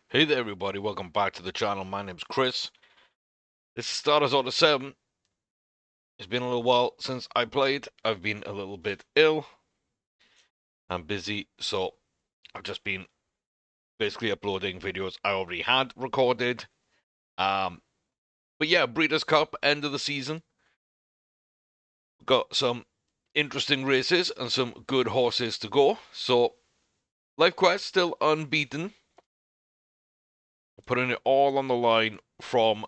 Hey there everybody, welcome back to the channel. My name's Chris. This is Starters Order 7. It's been a little while since I played. I've been a little bit ill. I'm busy, so I've just been basically uploading videos I already had recorded. But yeah, Breeders' Cup, end of the season. Got some interesting races and some good horses to go. So, Life Quest still unbeaten. Putting it all on the line from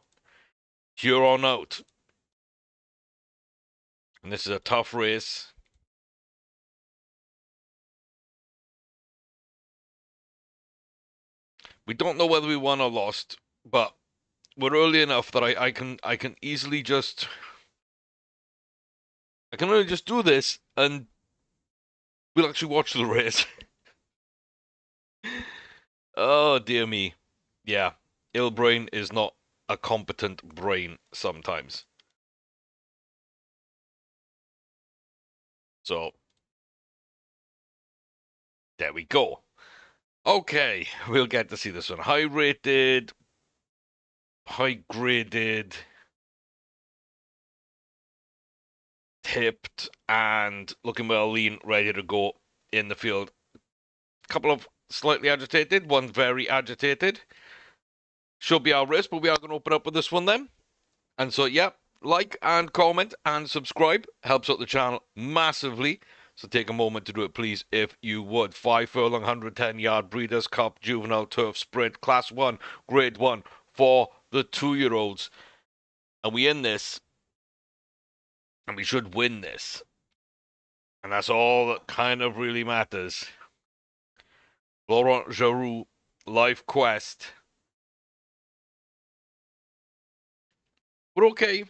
here on out. And this is a tough race. We don't know whether we won or lost, but we're early enough that I can easily just I can really just do this and we'll actually watch the race. Oh dear me. Yeah. Ill brain is not a competent brain sometimes. So there we go. Okay, we'll get to see this one. High rated, high graded, tipped, and looking well lean, ready to go in the field. Couple of slightly agitated, one very agitated. Should be our race, but we are going to open up with this one then. And so, yeah, like and comment and subscribe. Helps out the channel massively. So take a moment to do it, please, if you would. 5 furlong, 110-yard Breeders' Cup Juvenile Turf Sprint, Class 1, Grade 1 for the 2-year-olds. And we in this. And we should win this. And that's all that kind of really matters. Laurent Giroux, Life Quest. We're okay.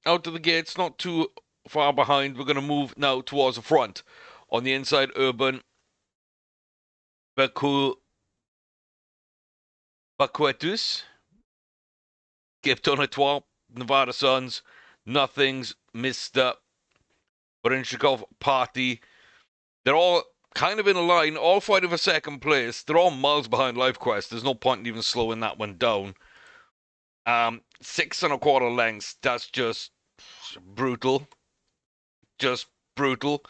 Out of the gates, not too far behind. We're going to move now towards the front. On the inside, Urban, Baquetus, Gipton Nevada Suns, Nothings, Mr. Barinchikov, Party. They're all kind of in a line, all fighting for second place. They're all miles behind Life Quest. There's no point in even slowing that one down. 6 1/4 lengths. That's just brutal. Just brutal.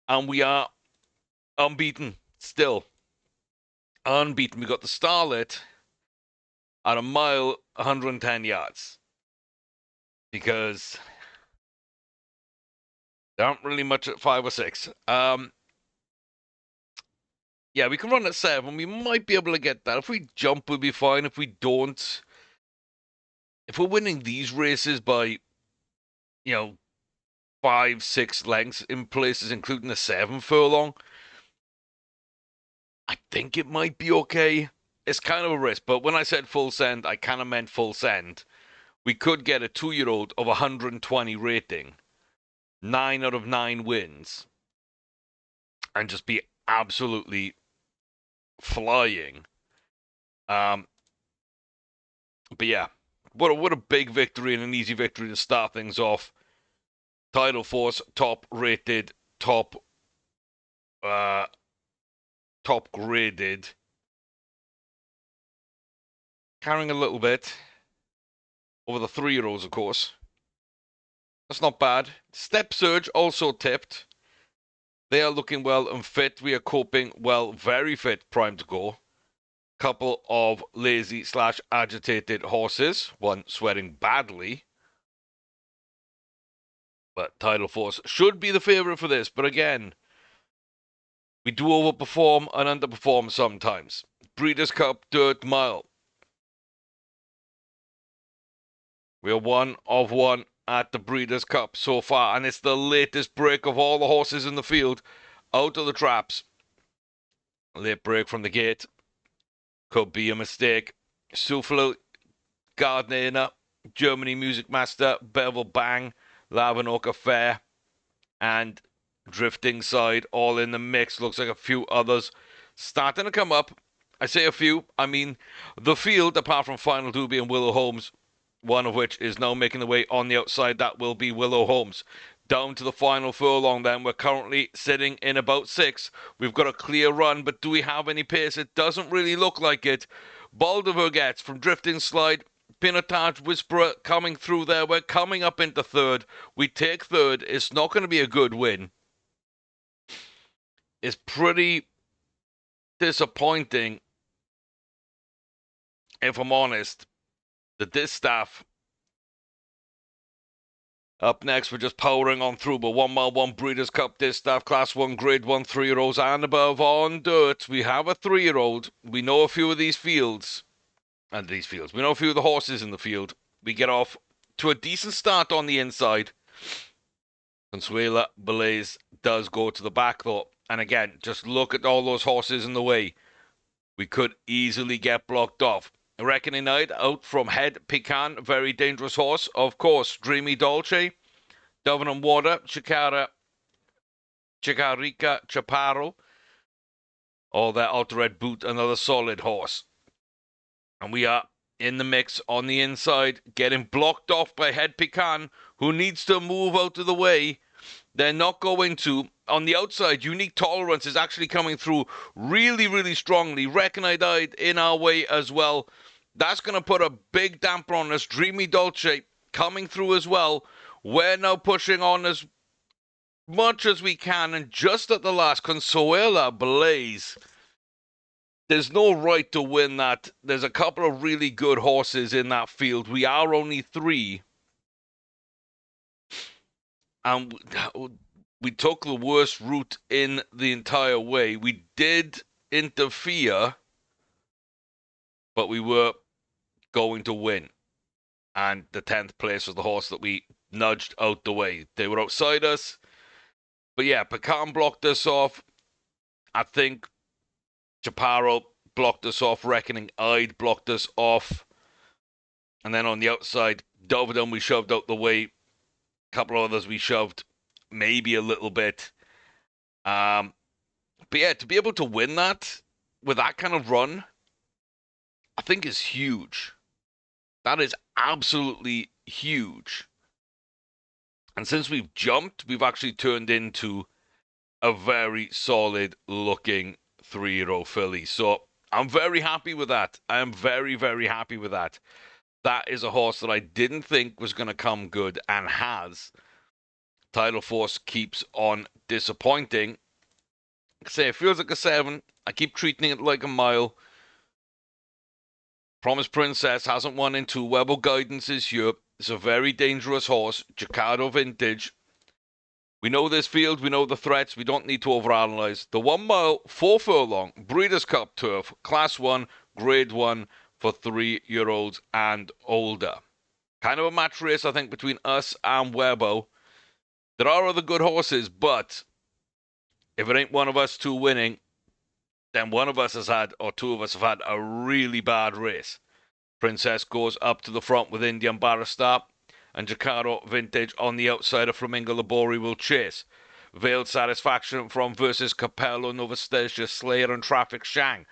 And we are unbeaten still. Unbeaten. We got the Starlet at a mile, 110 yards. Because there aren't really much at 5 or 6. Yeah, we can run at 7. We might be able to get that. If we jump, we'll be fine. If we don't, if we're winning these races by, 5, 6 lengths in places, including the 7 furlong, I think it might be okay. It's kind of a risk, but when I said full send, I kind of meant full send. We could get a 2-year-old of 120 rating, 9 out of 9 wins, and just be absolutely flying. But yeah, what a big victory and an easy victory to start things off. Title Force, top rated, top graded. Carrying a little bit over the 3-year-olds, of course. That's not bad. Step Surge also tipped. They are looking well and fit. We are coping well, very fit, primed to go. Couple of lazy / agitated horses. One sweating badly. But Title Force should be the favourite for this. But again, we do overperform and underperform sometimes. Breeders' Cup Dirt Mile. We are 1 of 1 at the Breeders' Cup so far. And it's the latest break of all the horses in the field out of the traps. Late break from the gate. Could be a mistake. Souffle, Gardner, Germany Music Master, Bevel Bang, Lavenoka Fair, and Drifting Side all in the mix. Looks like a few others starting to come up. I say a few, I mean the field, apart from Final Doobie and Willow Holmes, one of which is now making the way on the outside. That will be Willow Holmes. Down to the final furlong then. We're currently sitting in about 6. We've got a clear run, but do we have any pace? It doesn't really look like it. Baldiver gets from Drifting Slide. Pinotage Whisperer coming through there. We're coming up into third. We take third. It's not going to be a good win. It's pretty disappointing, if I'm honest, that this staff. Up next, we're just powering on through, but 1 mile 1 Breeders' Cup Distaff, Class 1 Grade 1 3-year-olds and above on dirt. We have a 3-year-old. We know a few of these fields. We know a few of the horses in the field. We get off to a decent start on the inside. Consuela Belays does go to the back, though. And again, just look at all those horses in the way. We could easily get blocked off. Reckoning Night out from Head Pecan, very dangerous horse. Of course, Dreamy Dolce, Dove and Water, Chicarica Chaparro. All that Ultra Red Boot, another solid horse. And we are in the mix on the inside, getting blocked off by Head Pecan, who needs to move out of the way. They're not going to. On the outside, Unique Tolerance is actually coming through really, really strongly. Reckonite in our way as well. That's going to put a big damper on us. Dreamy Dolce coming through as well. We're now pushing on as much as we can. And just at the last, Consuela Blaze. There's no right to win that. There's a couple of really good horses in that field. We are only 3. And we took the worst route in the entire way. We did interfere, but we were going to win. And the 10th place was the horse that we nudged out the way. They were outside us. But yeah, Pecan blocked us off. I think Chaparro blocked us off. Reckoning Eyed blocked us off. And then on the outside, Dovedon we shoved out the way. A couple of others we shoved maybe a little bit. But yeah, to be able to win that with that kind of run, I think is huge. That is absolutely huge. And since we've jumped, we've actually turned into a very solid looking 3-year-old filly. So I'm very happy with that. I am very, very happy with that. That is a horse that I didn't think was going to come good and has. Tidal Force keeps on disappointing. Like I say, it feels like a 7. I keep treating it like a mile. Promise Princess hasn't won in 2. Webber Guidance is here. It's a very dangerous horse. Jacado Vintage. We know this field. We know the threats. We don't need to overanalyze. The 1 mile, 4 furlong, Breeders' Cup Turf, Class 1, Grade 1 for 3-year-olds and older. Kind of a match race, I think, between us and Webbo. There are other good horses, but if it ain't one of us 2 winning, then one of us has had, or 2 of us have had, a really bad race. Princess goes up to the front with Indian Barrister, and Jacaro Vintage on the outside of Flamingo Labori will chase. Veiled Satisfaction from versus Capello, Novastasia, Slayer, and Traffic Shang.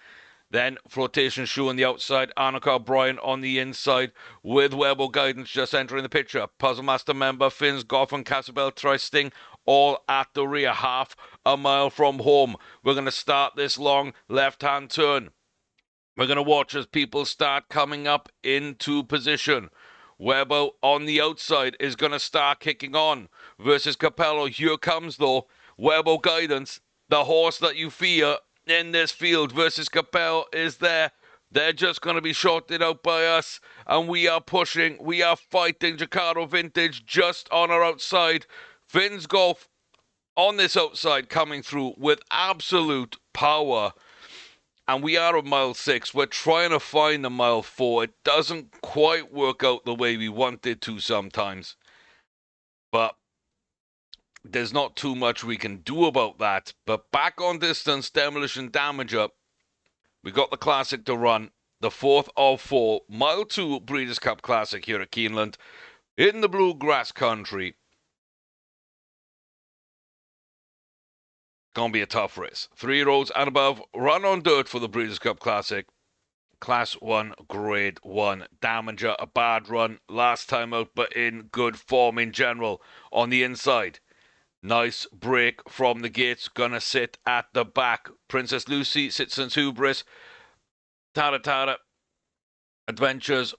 Then Flotation Shoe on the outside, Annika Bryan on the inside, with Webbo Guidance just entering the picture. Puzzle Master member, Finn's Goff and Casabel Tristing, all at the rear, half a mile from home. We're going to start this long left-hand turn. We're going to watch as people start coming up into position. Webbo on the outside is going to start kicking on versus Capello. Here comes, though, Webbo Guidance, the horse that you fear in this field versus Capello is there. They're just going to be shorted out by us, and we are pushing. We are fighting. Jacaro Vintage just on our outside. Finn's Golf on this outside coming through with absolute power. And we are at mile 6. We're trying to find the mile 4. It doesn't quite work out the way we want it to sometimes. But there's not too much we can do about that. But back on distance, Demolition Damager. We got the Classic to run. The 4th of 4. Mile 2 Breeders' Cup Classic here at Keeneland. In the Bluegrass Country. Gonna be a tough race. 3-year-olds and above run on dirt for the Breeders' Cup Classic. Class 1, Grade 1. Damager, a bad run last time out, but in good form in general. On the inside, nice break from the gates. Gonna sit at the back. Princess Lucy, Citizens Hubris. Tara Tara Adventures,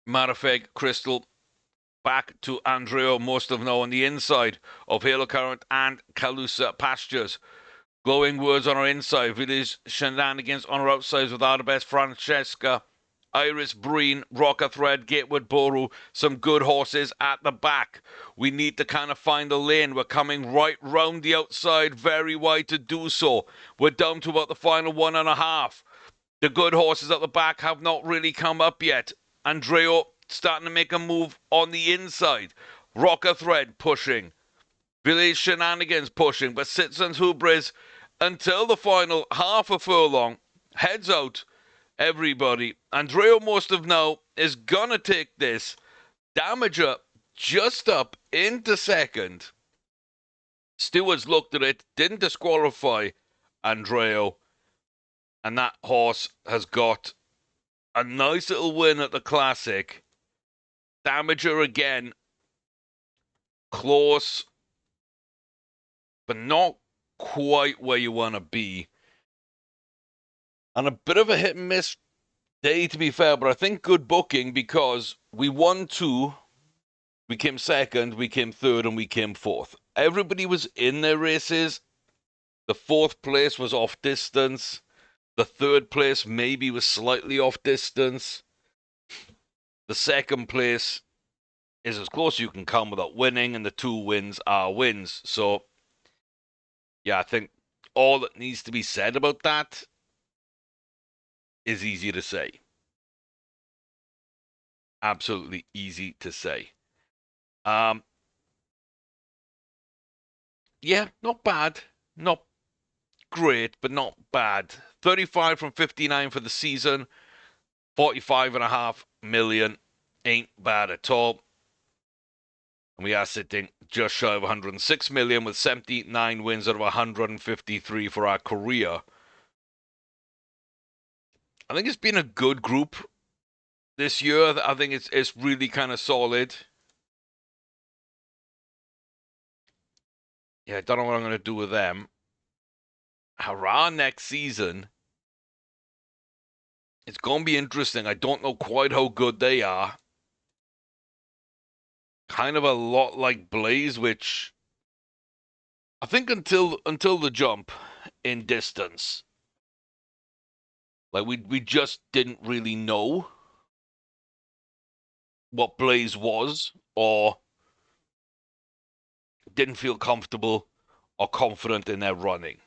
Marafeg, Crystal, back to Andreo Mostovno on the inside of Halo Current and Kalusa Pastures. Glowing words on our inside, Village Shenanigans on our outsides with Arabes, Francesca, Iris Breen, Rocker Thread, Gatewood Boru, some good horses at the back. We need to kind of find a lane. We're coming right round the outside, very wide to do so. We're down to about the final 1.5. The good horses at the back have not really come up yet. Andreo starting to make a move on the inside. Rocker Thread pushing. Village Shenanigans pushing, but Citizens Hubris until the final half a furlong. Heads out, everybody. Andreo most of now is gonna take this. Damager just up into second. Stewards looked at it, didn't disqualify Andreo, and that horse has got a nice little win at the Classic. Damager again, close, but not quite where you want to be. And a bit of a hit and miss day, to be fair, but I think good booking because we won 2, we came second, we came third, and we came fourth. Everybody was in their races. The 4th place was off distance. The 3rd place maybe was slightly off distance. The 2nd place is as close as you can come without winning, and the 2 wins are wins. So, yeah, I think all that needs to be said about that is easy to say. Absolutely easy to say. Yeah, not bad. Not great, but not bad. 35 from 59 for the season. 45.5 million. Ain't bad at all. And we are sitting just shy of 106 million with 79 wins out of 153 for our career. I think it's been a good group this year. I think it's really kind of solid. Yeah, I don't know what I'm going to do with them. Hurrah next season. It's going to be interesting. I don't know quite how good they are. Kind of a lot like Blaze, which I think until the jump in distance, like we just didn't really know what Blaze was, or didn't feel comfortable or confident in their running.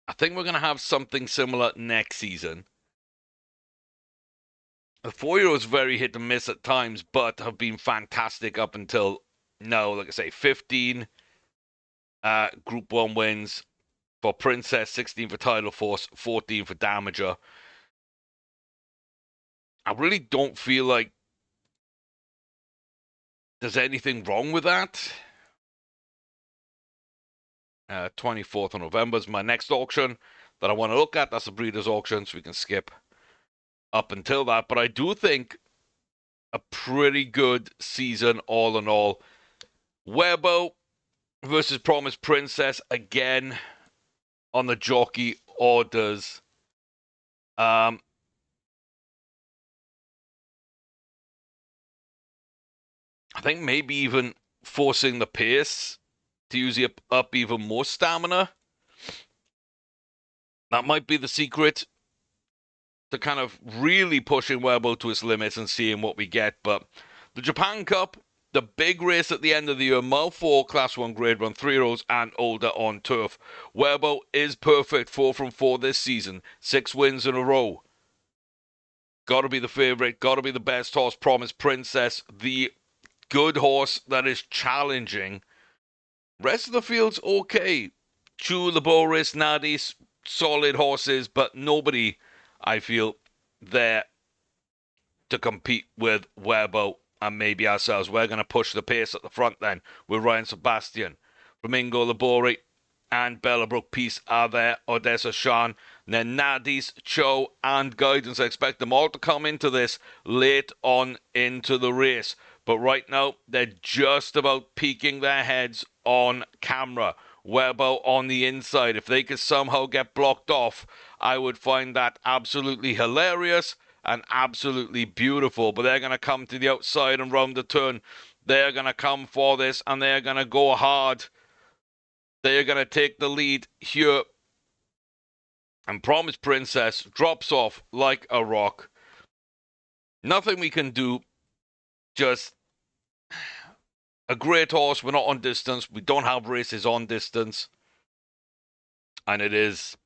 I think we're going to have something similar next season. The 4-year-olds very hit and miss at times, but have been fantastic up until now. Like I say, 15 Group 1 wins for Princess, 16 for Tidal Force, 14 for Damager. I really don't feel like there's anything wrong with that. 24th of November is my next auction that I want to look at. That's a breeder's auction, so we can skip up until that. But I do think a pretty good season all in all. Webo versus Promised Princess again on the jockey orders. I think maybe even forcing the pace to use up even more stamina. That might be the secret to kind of really pushing Webo to its limits and seeing what we get. But the Japan Cup, the big race at the end of the year, Mile 4, Class 1 Grade 1, 3-year-olds and older on turf. Webo is perfect, 4 from 4 this season, 6 wins in a row. Got to be the favorite, got to be the best horse, Promised Princess, the good horse that is challenging. Rest of the field's okay. Chu, Laboris, Nadis, solid horses, but nobody, I feel, there to compete with Webo and maybe ourselves. We're going to push the pace at the front then with Ryan Sebastian. Flamingo, Labori, and Bellabrook Peace are there. Odessa Shan, then Nadis, Cho, and Guidance. I expect them all to come into this late on into the race. But right now, they're just about peeking their heads on camera. Webo on the inside. If they could somehow get blocked off, I would find that absolutely hilarious and absolutely beautiful. But they're going to come to the outside and round the turn. They're going to come for this, and they're going to go hard. They're going to take the lead here. And Promise Princess drops off like a rock. Nothing we can do. Just a great horse. We're not on distance. We don't have races on distance. And it is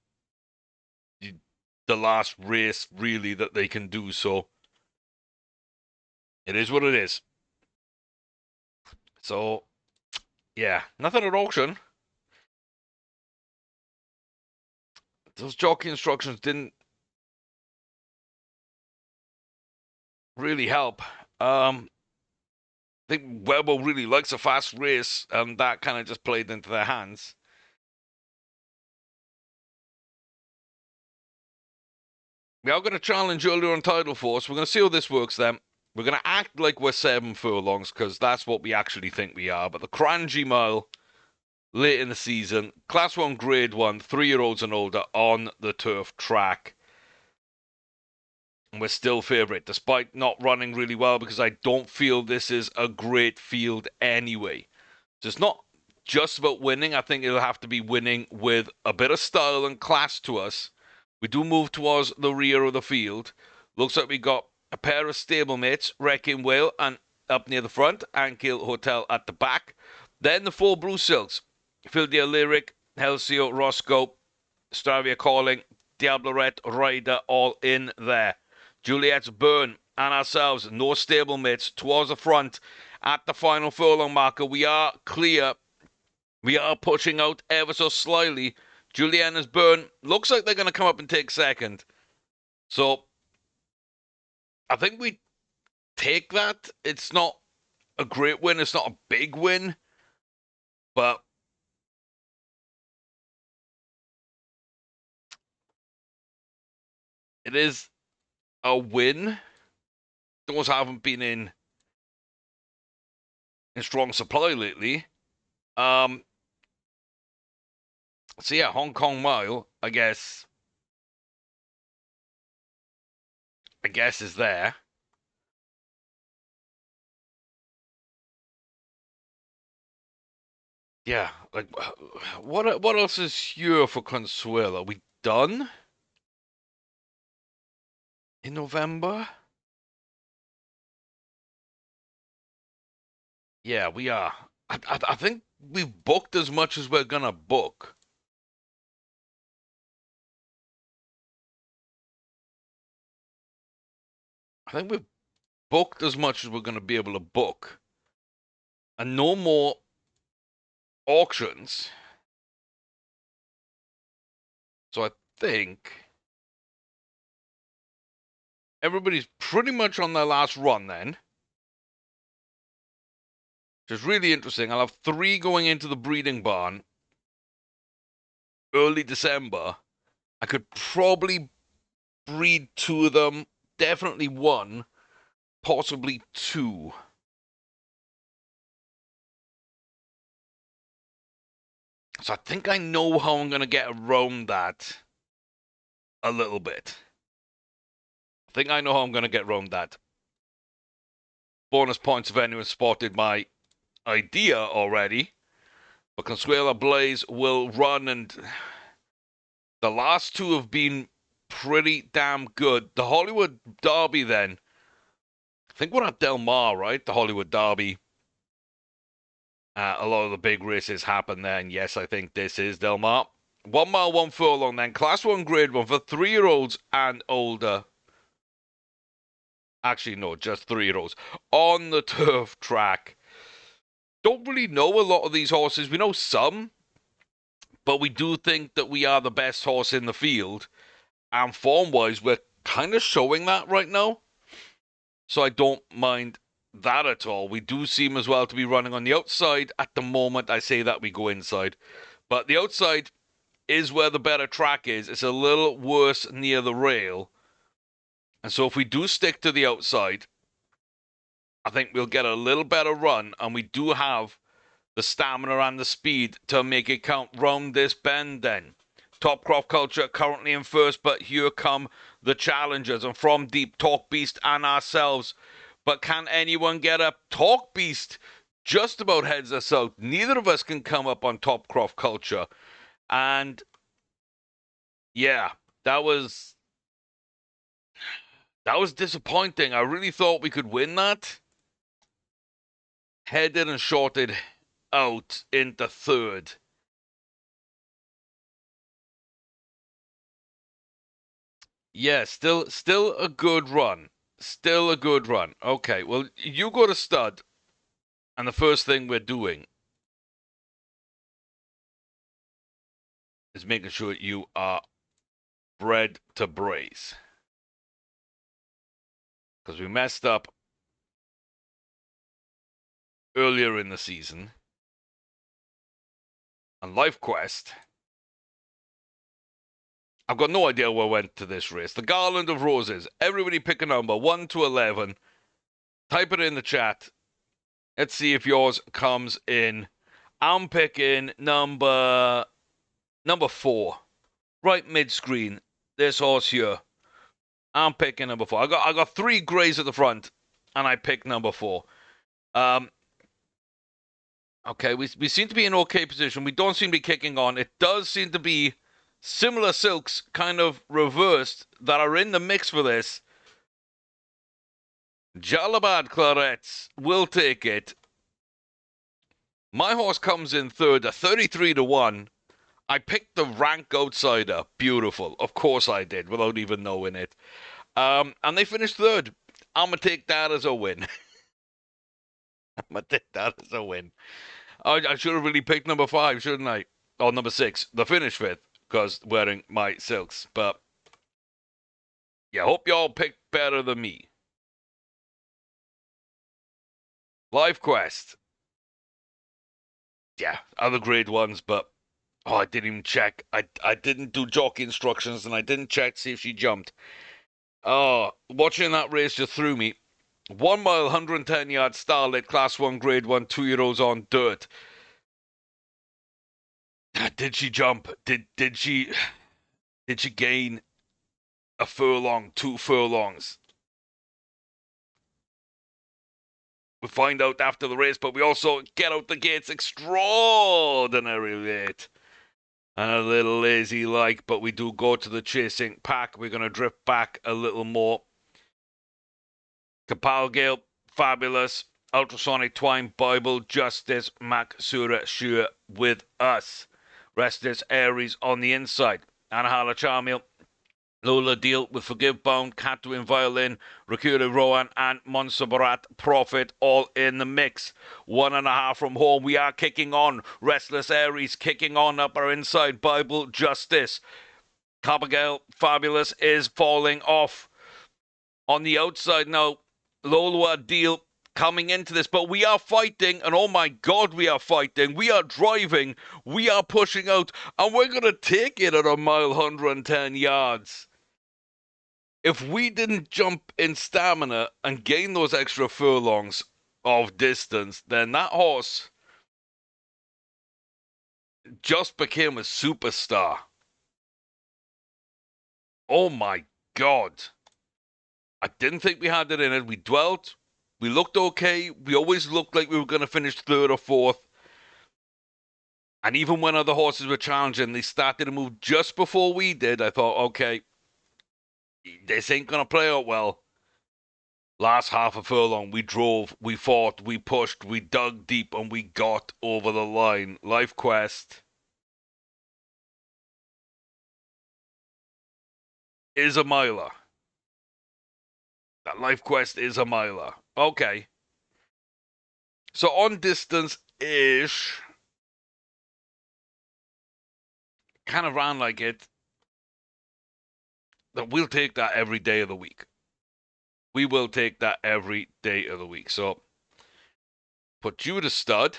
the last race, really, that they can do so. It is what it is. So, yeah, nothing at auction. Those jockey instructions didn't really help. I think Webber really likes a fast race, and that kind of just played into their hands. We are going to challenge earlier on Tidal Force. We're going to see how this works then. We're going to act like we're 7 furlongs, because that's what we actually think we are. But the Cranji Mile, late in the season, Class 1, Grade 1, 3-year-olds and older on the turf track. And we're still favourite, despite not running really well, because I don't feel this is a great field anyway. So it's not just about winning. I think it'll have to be winning with a bit of style and class to us. We do move towards the rear of the field. Looks like we got a pair of stablemates, Wrecking Whale and up near the front, Ankill Hotel at the back. Then the 4 Blue Silks, Fildia Lyric, Helsio, Roscoe, Stravia Calling, Diabloret, Rider, all in there. Juliet's Burn and ourselves, no stablemates, towards the front at the final furlong marker. We are clear. We are pushing out ever so slightly. Juliana's Burn looks like they're going to come up and take second. So I think we take that. It's not a great win. It's not a big win. But it is a win. Those haven't been in strong supply lately. So yeah, Hong Kong Mile, I guess is there. Yeah, like what else is here for Consuelo? Are we done in November? Yeah, we are. I think we've booked as much as we're gonna book. I think we've booked as much as we're gonna be able to book, and no more auctions. So I think everybody's pretty much on their last run then. Which is really interesting. I'll have 3 going into the breeding barn early December. I could probably breed 2 of them. Definitely 1. Possibly 2. So I think I know how I'm going to get around that a little bit. I think I know how I'm going to get around that. Bonus points if anyone spotted my idea already. But Consuela Blaze will run, and the last 2 have been pretty damn good. The Hollywood Derby then. I think we're at Del Mar, right? The Hollywood Derby. A lot of the big races happen there, and yes, I think this is Del Mar. 1 mile, 1 furlong then. Class 1, Grade 1 for 3-year-olds and older. Actually, no, just 3-year-olds. On the turf track. Don't really know a lot of these horses. We know some, but we do think that we are the best horse in the field. And form-wise, we're kind of showing that right now. So I don't mind that at all. We do seem as well to be running on the outside. At the moment, I say that we go inside. But the outside is where the better track is. It's a little worse near the rail. And so if we do stick to the outside, I think we'll get a little better run. And we do have the stamina and the speed to make it count round this bend then. Topcroft Culture currently in first, but here come the challengers, and from deep, Talk Beast and ourselves. But can anyone get up? Talk Beast just about heads us out. Neither of us can come up on Topcroft Culture. And yeah, that was disappointing. I really thought we could win that. Headed and shorted out into third. Yeah, still a good run. Still a good run. Okay, well, you go to stud, and the first thing we're doing is making sure you are bred to brace. Because we messed up earlier in the season on Life Quest. I've got no idea where I went to this race. The Garland of Roses. Everybody pick a number, 1 to 11. Type it in the chat. Let's see if yours comes in. I'm picking number 4. Right mid-screen. This horse here. I'm picking number 4. I got 3 greys at the front, and I picked number 4. Okay, we seem to be in okay position. We don't seem to be kicking on. It does seem to be similar silks kind of reversed that are in the mix for this. Jalabad Clarets will take it. My horse comes in third, a 33 to 1. I picked the rank outsider. Beautiful. Of course I did, without even knowing it. And they finished third. I'm going to take that as a win. I'm going to take that as a win. I should have really picked number 5, shouldn't I? Or number 6. The finish fifth, because wearing my silks. But, yeah, hope y'all picked better than me. Life Quest. Yeah, other grade ones, but I didn't even check. I didn't do jockey instructions, and I didn't check to see if she jumped. Oh, watching that race just threw me. 1 mile, 110 yard starlet, class 1, grade 1, 2-year-olds on dirt. Did she jump? Did she gain a furlong, 2 furlongs? We find out after the race, but we also get out the gates extraordinarily late. And a little lazy like, but we do go to the chasing pack. We're going to drift back a little more. Capalgale, Fabulous, Ultrasonic Twine, Bible, Justice, Mac Sura, Shure with us. Restless Aries on the inside. Anahala Charmiel, Lola Deal with Forgive Bound, Catwin Violin, Rakura Rowan, and Montserrat Prophet all in the mix. 1.5 from home. We are kicking on. Restless Aries kicking on up our inside. Bible Justice. Capalgale, Fabulous is falling off. On the outside now, Lola Deal coming into this, but we are fighting, and oh my god, we are fighting. We are driving, we are pushing out, and we're going to take it at 1 mile, 110 yards. If we didn't jump in stamina and gain those extra furlongs of distance, then that horse just became a superstar. Oh my god. I didn't think we had it in it. We dwelt. We looked okay. We always looked like we were going to finish third or fourth. And even when other horses were challenging, they started to move just before we did. I thought, okay, this ain't going to play out well. Last half a furlong, we drove, we fought, we pushed, we dug deep, and we got over the line. Life Quest is a miler. That Life Quest is a miler. Okay. So on distance-ish, kind of ran like it. That we'll take that every day of the week. We will take that every day of the week. So put you to stud.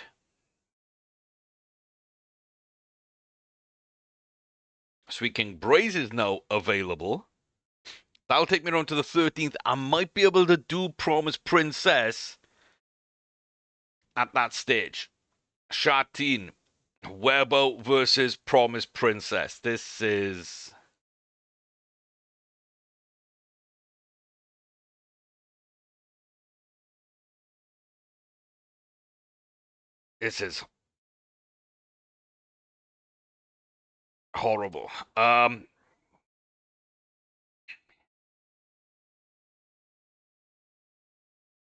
Sweet King Braze is now available. That'll take me around to the 13th. I might be able to do Promise Princess at that stage. Shatin. Webo versus Promise Princess. This is horrible.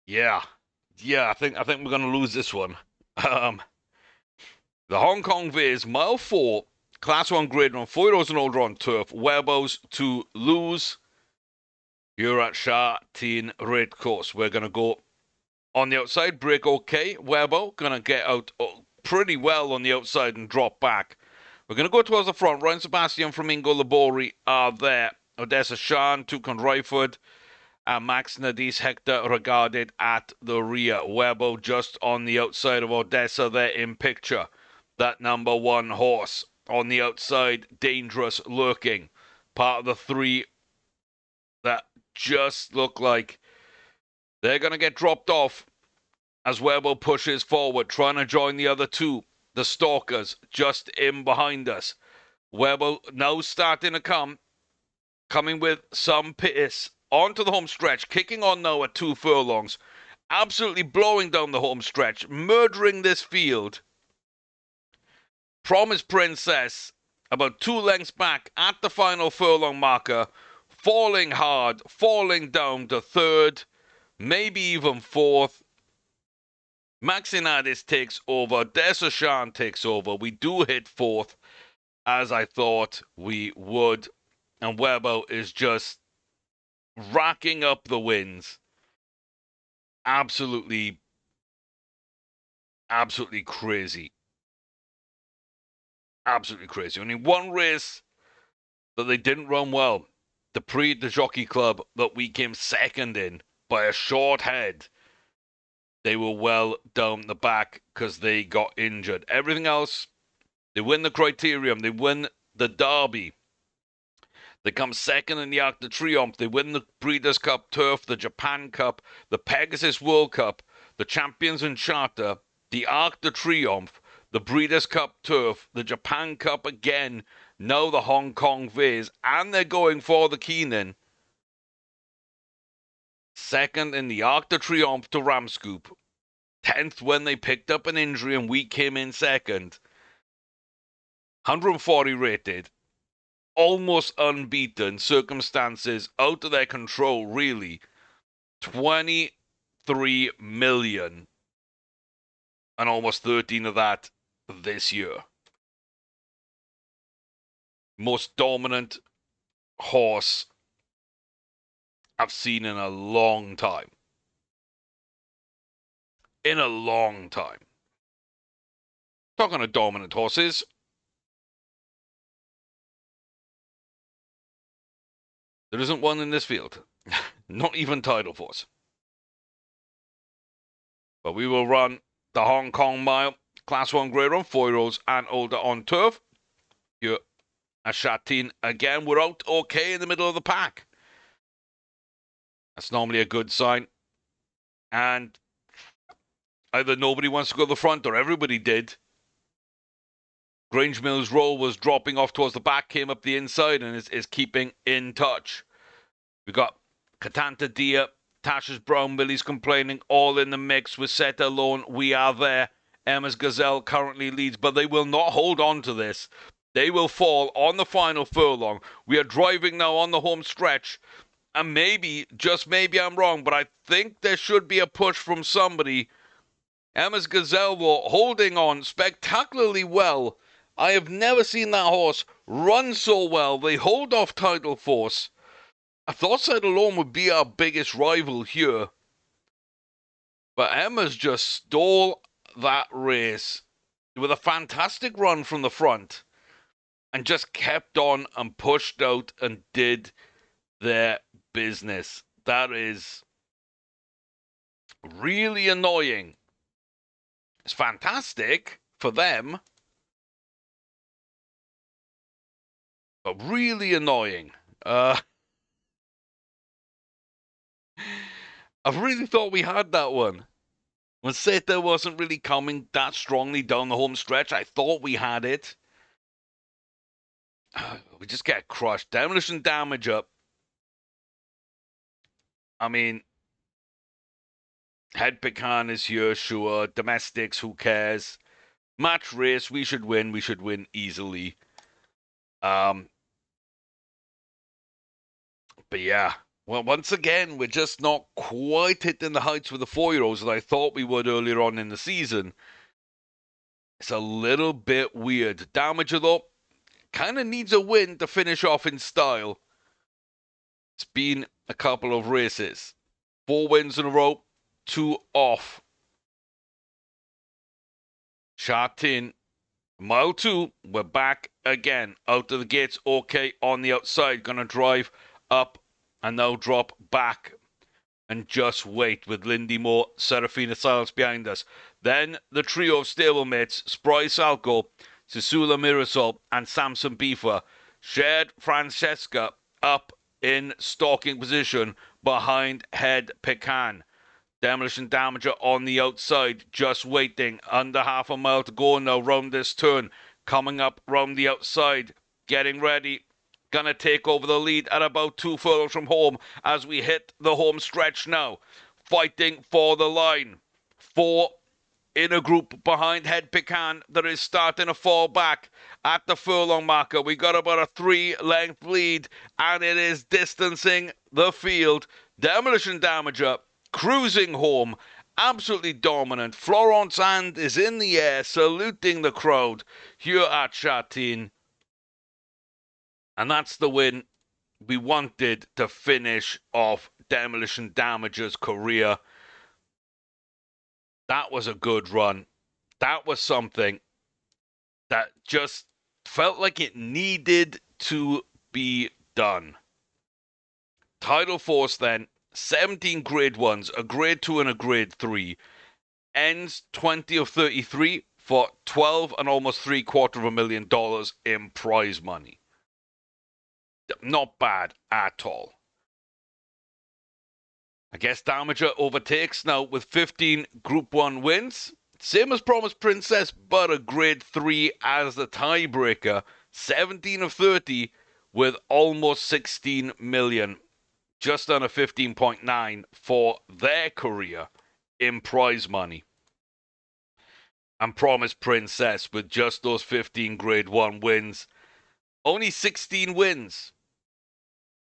Yeah. Yeah, I think we're gonna lose this one. Um the Hong Kong Viz Mile 4, Class 1 Grade 1, 4 years and older on turf. Webos to lose. You're at Shatin Red Course. We're gonna go on the outside, break okay. Webo gonna get out pretty well on the outside and drop back. We're gonna go towards the front. Ryan Sebastian, Flamingo Labori are there. Odessa Shan, Tukan Ryford, and Max Nadis Hector regarded at the rear. Webo just on the outside of Odessa there in picture. That number 1 horse on the outside, dangerous lurking. Part of the 3 that just look like they're gonna get dropped off as Webo pushes forward, trying to join the other 2. The Stalkers just in behind us. Webo now starting to coming with some pace onto the home stretch, kicking on now at 2 furlongs, absolutely blowing down the home stretch, murdering this field. Promise Princess about 2 lengths back at the final furlong marker, falling hard, falling down to 3rd, maybe even 4th. Maxinadis takes over. Desashan takes over. We do hit 4th, as I thought we would. And Webo is just racking up the wins. Absolutely, absolutely crazy. Absolutely crazy. Only one race that they didn't run well. The Prix de Jockey Club that we came second in by a short head. They were well down the back because they got injured. Everything else, they win the Criterium. They win the Derby. They come second in the Arc de Triomphe. They win the Breeders' Cup Turf, the Japan Cup, the Pegasus World Cup, the Champions and Charter, the Arc de Triomphe, the Breeders' Cup Turf, the Japan Cup again, now the Hong Kong Viz, and they're going for the Keenan. Second in the Arc de Triomphe to Ramscoop. 10th when they picked up an injury and we came in second. 140 rated. Almost unbeaten. Circumstances out of their control, really. 23 million. And almost 13 of that this year. Most dominant horse I've seen in a long time. In a long time. Talking of dominant horses, there isn't one in this field. Not even Tidal Force. But we will run the Hong Kong Mile, Class 1 Grade 1, 4-year-olds and older on turf. Here at Shatin again. We're out okay in the middle of the pack. That's normally a good sign. And either nobody wants to go to the front or everybody did. Grange Mills Roll was dropping off towards the back, came up the inside and is keeping in touch. We got Katanta Dia, Tasha's Brown Billy's complaining, all in the mix with Set Alone. We are there. Emma's Gazelle currently leads, but they will not hold on to this. They will fall on the final furlong. We are driving now on the home stretch. And maybe, just maybe I'm wrong, but I think there should be a push from somebody. Emma's Gazelle holding on spectacularly well. I have never seen that horse run so well. They hold off Tidal Force. I thought Set Alone would be our biggest rival here. But Emma's just stole that race with a fantastic run from the front and just kept on and pushed out and did their business. That is really annoying. It's fantastic for them, but really annoying. I really thought we had that one. When Seta wasn't really coming that strongly down the home stretch, I thought we had it. We just get crushed. Demolition damage up. I mean, Head Pecan is here, sure. Domestics, who cares? Match race, we should win. We should win easily. But yeah. Well, once again, we're just not quite hitting the heights with the 4-year-olds that I thought we would earlier on in the season. It's a little bit weird. Damager, though, kind of needs a win to finish off in style. It's been a couple of races. 4 wins in a row, 2 off. Shot in. Mile 2, we're back again. Out of the gates, okay, on the outside. Gonna drive up and now drop back. And just wait with Lindy Moore, Serafina Siles behind us. Then the trio of stablemates, Spry Salco, Sisula Mirasol, and Samson Beefer, shared Francesca up in stalking position behind Head Pecan. Demolition Damager on the outside, just waiting. Under half a mile to go now round this turn. Coming up round the outside, getting ready. Gonna take over the lead at about 2 furlongs from home as we hit the home stretch now. Fighting for the line. 4 in a group behind Head Pecan that is starting to fall back at the furlong marker. We got about a 3-length lead and it is distancing the field. Demolition Damager cruising home, absolutely dominant. Florence Hand is in the air, saluting the crowd here at Châtillon. And that's the win we wanted to finish off Demolition Damager's career. That was a good run. That was something that just felt like it needed to be done. Title Force then, 17 grade 1s, a grade 2 and a grade 3. Ends 20 of 33 for 12 and almost $750,000 in prize money. Not bad at all. I guess Damager overtakes now with 15 Group 1 wins. Same as Promised Princess, but a grade 3 as the tiebreaker. 17 of 30 with almost 16 million. Just under 15.9 for their career in prize money. And Promised Princess with just those 15 grade 1 wins. Only 16 wins.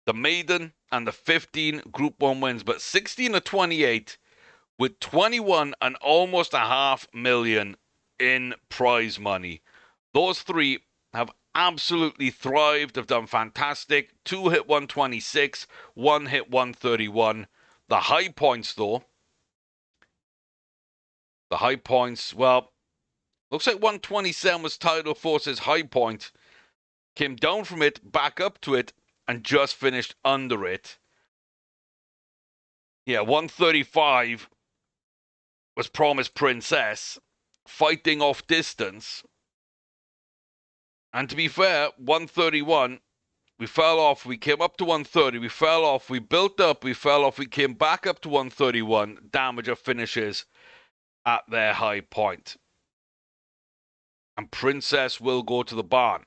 The maiden and the 15 Group 1 wins, but 16 of 28 with 21 and almost $500,000 in prize money. Those 3 have absolutely thrived, have done fantastic. 2 hit 126, 1 hit 131. The high points, though, well, looks like 127 was Title Force's high point. Came down from it, back up to it, and just finished under it. Yeah, 135 was Promised Princess, fighting off distance. And to be fair, 131, we fell off. We came up to 130. We fell off. We built up. We fell off. We came back up to 131. Damager finishes at their high point. And Princess will go to the barn.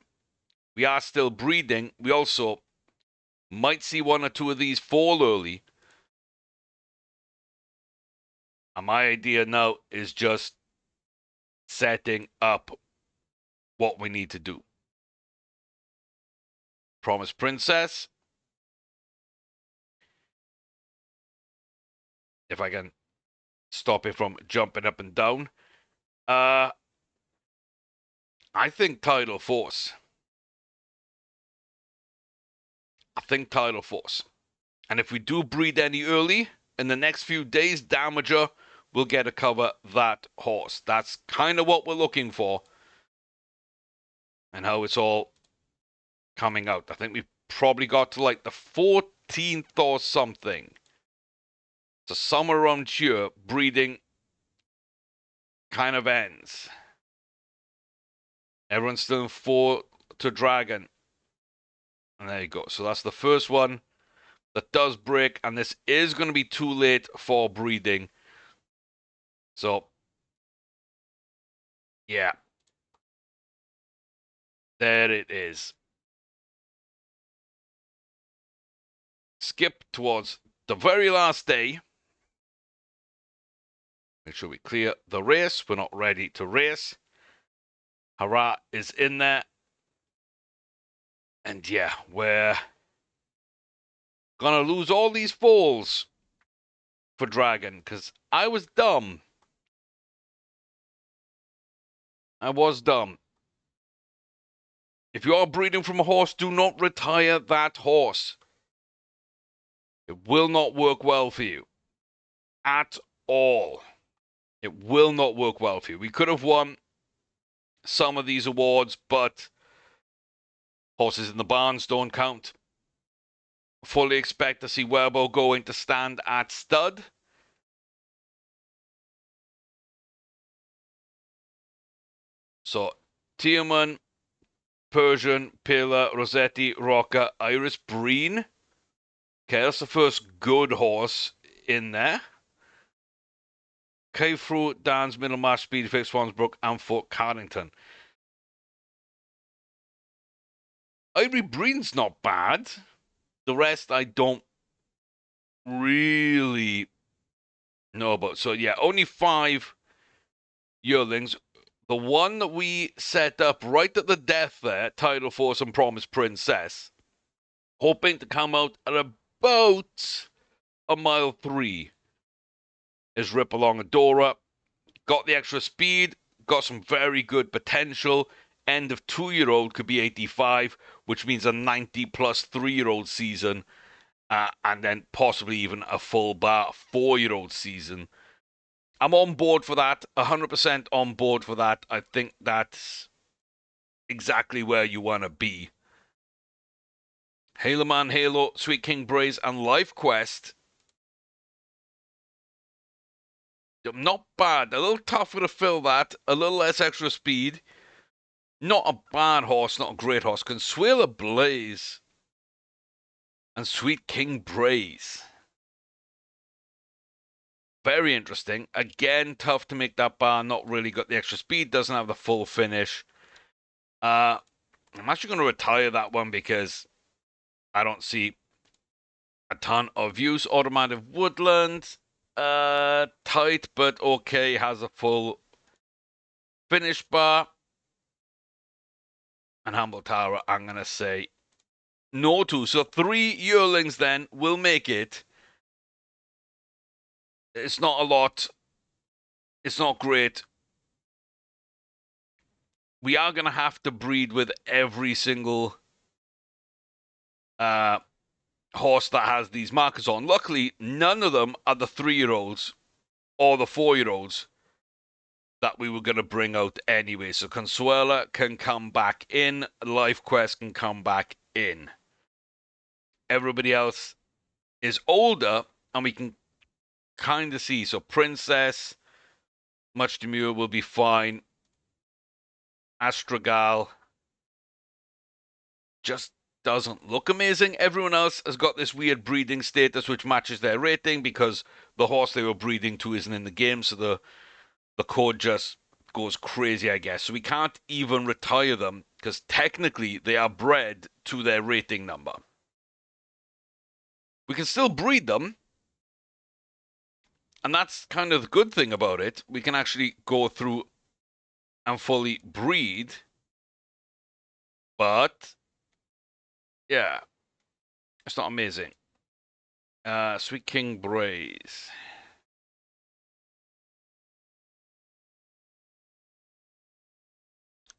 We are still breeding. We also might see 1 or 2 of these fall early. And my idea now is just setting up what we need to do. Promised Princess. If I can stop it from jumping up and down. I think Title Force. And if we do breed any early, in the next few days, Damager will get to cover that horse. That's kind of what we're looking for. And how it's all coming out. I think we've probably got to like the 14th or something. So somewhere around here, breeding kind of ends. Everyone's still in 4 to Dragon. And there you go. So that's the first one that does break. And this is going to be too late for breeding. So, yeah, there it is. Skip towards the very last day. Make sure we clear the race. We're not ready to race. Hurrah is in there. And yeah, we're gonna lose all these foals for Dragon, because I was dumb. I was dumb. If you are breeding from a horse, do not retire that horse. It will not work well for you. At all. It will not work well for you. We could have won some of these awards, but horses in the barns don't count. Fully expect to see Werbo going to stand at stud. So, Tierman, Persian, Pila, Rossetti, Rocca, Iris Breen. Okay, that's the first good horse in there. K-Fru, Dan's, Middlemarch, Speedfix, Swansbrook, and Fort Carrington. Ivory Breen's not bad. The rest I don't really know about. So yeah, only 5 yearlings. The one that we set up right at the death there, Tidal Force and Promise Princess, hoping to come out at about a mile 3, is Rip Along Adora. Got the extra speed, got some very good potential. End of 2-year-old could be 85, which means a 90 plus 3-year-old season, and then possibly even a full bar 4-year-old season. I'm on board for that, 100% on board for that. I think that's exactly where you want to be. Halo Man, Halo, Sweet King Braze, and Life Quest. Not bad. A little tougher to fill that. A little less extra speed. Not a bad horse, not a great horse. Consuela Blaze and Sweet King Braze. Very interesting. Again, tough to make that bar. Not really got the extra speed. Doesn't have the full finish. I'm actually going to retire that one because I don't see a ton of use. Automatic Woodland. Tight, but okay. Has a full finish bar. And Humble Tower, I'm going to say no to. So 3 yearlings then will make it. It's not a lot. It's not great. We are going to have to breed with every single horse that has these markers on. Luckily, none of them are the 3-year-olds or the 4-year-olds that we were going to bring out anyway. So Consuela can come back in. Life Quest can come back in. Everybody else is older, and we can kind of see. So Princess, Much Demure will be fine. Astragal just doesn't look amazing. Everyone else has got this weird breeding status which matches their rating because the horse they were breeding to isn't in the game, so the code just goes crazy, I guess. So we can't even retire them because technically they are bred to their rating number. We can still breed them, and that's kind of the good thing about it. We can actually go through and fully breed, but yeah, it's not amazing. Sweet King Braze.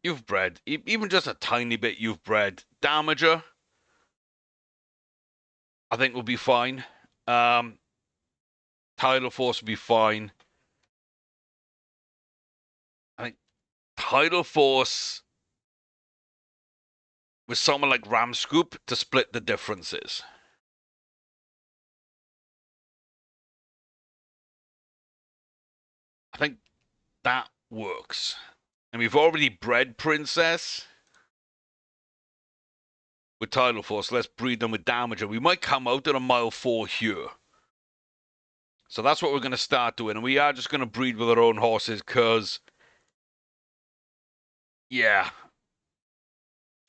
You've bred, even just a tiny bit you've bred. Damager, I think will be fine. Tidal Force will be fine. I think Tidal Force with someone like Ramscoop to split the differences. I think that works. And we've already bred Princess with Tidal Force. Let's breed them with Damager. We might come out at a mile 4 here. So that's what we're going to start doing. And we are just going to breed with our own horses because, yeah,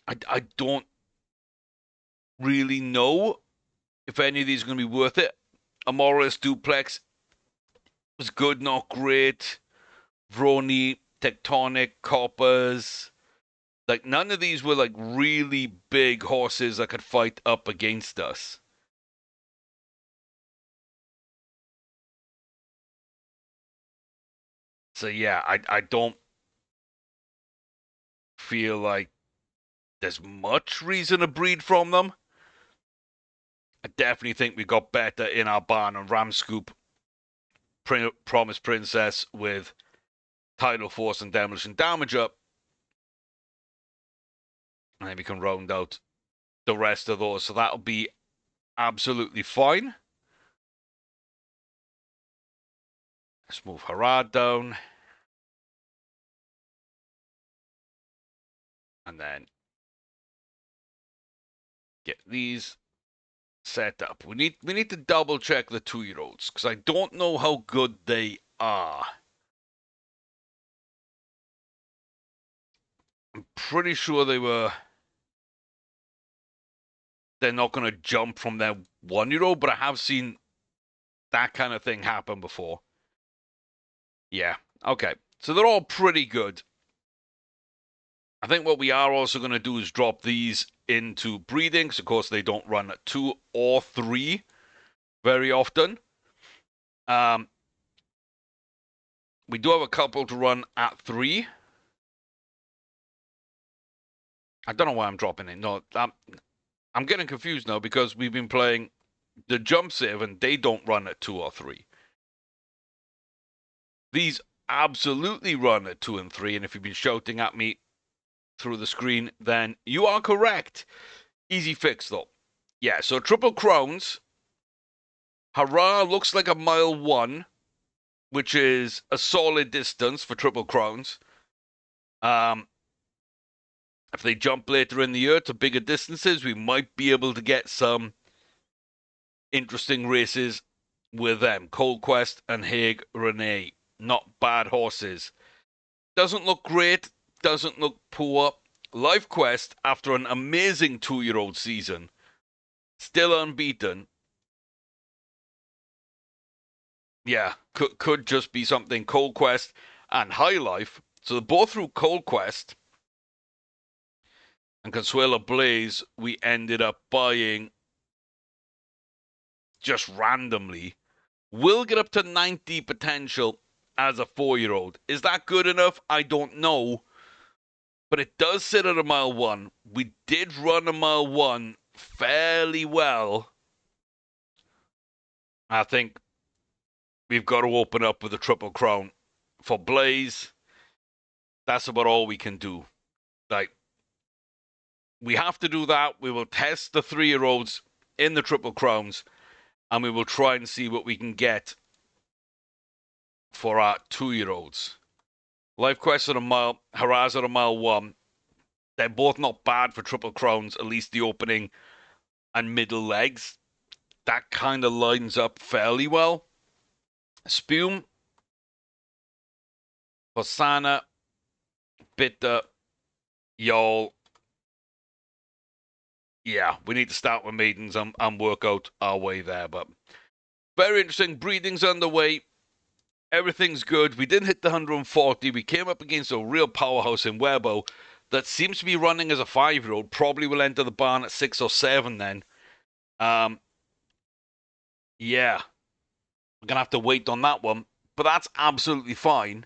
I don't really know if any of these are going to be worth it. Amoris Duplex was good, not great. Vroni, Tectonic, Coppers. Like, none of these were, like, really big horses that could fight up against us. So, yeah, I don't feel like there's much reason to breed from them. I definitely think we got better in our barn and Ramscoop Promise Princess with Tidal Force and Demolition Damage up. And then we can round out the rest of those. So that'll be absolutely fine. Let's move Harad down. And then get these set up. We need to double check the 2-year-olds because I don't know how good they are. I'm pretty sure they're not going to jump from their 1-year-old, but I have seen that kind of thing happen before. Yeah, okay. So they're all pretty good. I think what we are also going to do is drop these into breeding, because of course they don't run at 2 or 3 very often. We do have a couple to run at 3. I don't know why I'm dropping it. No, I'm getting confused now because we've been playing the jump save and they don't run at 2 or 3. These absolutely run at 2 and 3, and if you've been shouting at me through the screen, then you are correct. Easy fix, though. Yeah, so Triple Crowns. Hurrah looks like a mile 1, which is a solid distance for Triple Crowns. If they jump later in the year to bigger distances, we might be able to get some interesting races with them. Cold Quest and Haig Renee. Not bad horses. Doesn't look great. Doesn't look poor. Life Quest, after an amazing 2-year-old season, still unbeaten. Yeah, could just be something. Cold Quest and High Life. So both through Cold Quest and Consuelo Blaze, we ended up buying just randomly. Will get up to 90 potential as a 4-year-old. Is that good enough? I don't know. But it does sit at a mile 1. We did run a mile 1 fairly well. I think we've got to open up with a Triple Crown. For Blaze, that's about all we can do. Like, we have to do that. We will test the 3-year-olds in the Triple Crowns, and we will try and see what we can get for our 2-year-olds. Life Quest at a mile, Haraz at a mile 1. They're both not bad for Triple Crowns, at least the opening and middle legs. That kind of lines up fairly well. Spume, Hosanna, Bitter, Y'all. Yeah, we need to start with maidens and work out our way there. But very interesting. Breeding's underway. Everything's good. We didn't hit the 140. We came up against a real powerhouse in Webo that seems to be running as a 5-year-old. Probably will enter the barn at 6 or 7 then. Yeah. We're going to have to wait on that one. But that's absolutely fine.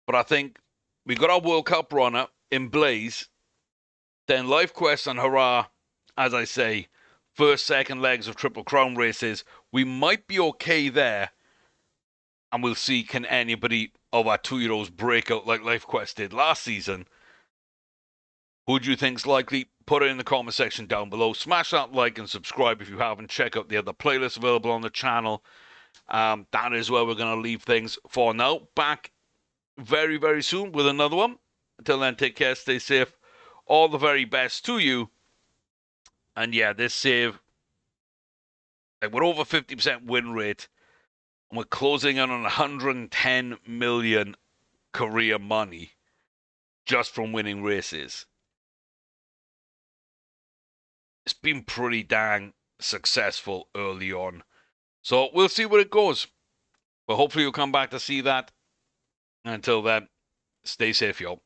But I think we got our World Cup runner in Blaze. Then Life Quest and Hurrah, as I say, first, second legs of Triple Crown races. We might be okay there. And we'll see, can anybody of our 2-year-olds break out like Life Quest did last season? Who do you think's likely? Put it in the comment section down below. Smash that like and subscribe if you haven't. Check out the other playlists available on the channel. That is where we're going to leave things for now. Back very, very soon with another one. Until then, take care, stay safe. All the very best to you. And yeah, this save, like, we're over 50% win rate. And we're closing in on 110 million career money just from winning races. It's been pretty dang successful early on. So we'll see where it goes. But hopefully you'll come back to see that. Until then, stay safe, y'all.